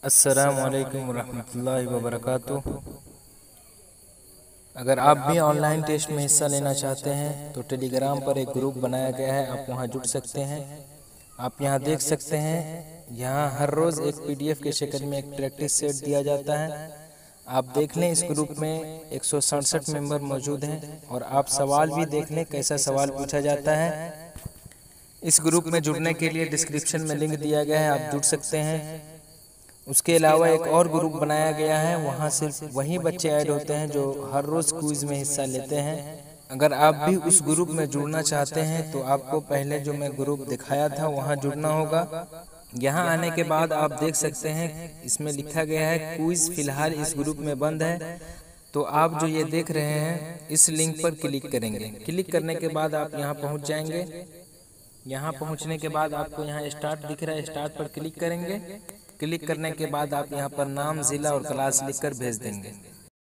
अस्सलामुअलैकुम रहमतुल्लाहि व बरकातुहू। अगर आप भी ऑनलाइन टेस्ट में हिस्सा लेना चाहते हैं तो टेलीग्राम पर एक ग्रुप बनाया गया है, आप वहां जुड़ सकते हैं। आप यहां देख सकते हैं, यहां हर रोज़ एक पीडीएफ के शक्ल में एक प्रैक्टिस सेट दिया जाता है। आप देख लें, इस ग्रुप में 167 मेंबर मौजूद हैं और आप सवाल भी देख लें कैसा सवाल पूछा जाता है। इस ग्रुप में जुड़ने के लिए डिस्क्रिप्शन में लिंक दिया गया है, आप जुड़ सकते हैं। उसके अलावा एक और ग्रुप बनाया गया है, वहाँ सिर्फ वही बच्चे ऐड होते हैं जो हर रोज़ क्विज़ में हिस्सा लेते हैं। अगर आप भी उस ग्रुप में जुड़ना चाहते हैं तो आपको पहले जो मैं ग्रुप दिखाया था वहाँ जुड़ना होगा। यहाँ आने के बाद आप देख सकते हैं, इसमें लिखा गया है क्विज़ फ़िलहाल इस ग्रुप में बंद है। तो आप जो ये देख रहे हैं, इस लिंक पर क्लिक करेंगे। क्लिक करने के बाद आप यहाँ पहुँच जाएंगे। यहाँ पहुँचने के बाद आपको यहाँ स्टार्ट दिख रहा है, स्टार्ट पर क्लिक करेंगे। क्लिक करने के बाद आप यहाँ पर नाम, ज़िला और क्लास लिखकर भेज देंगे।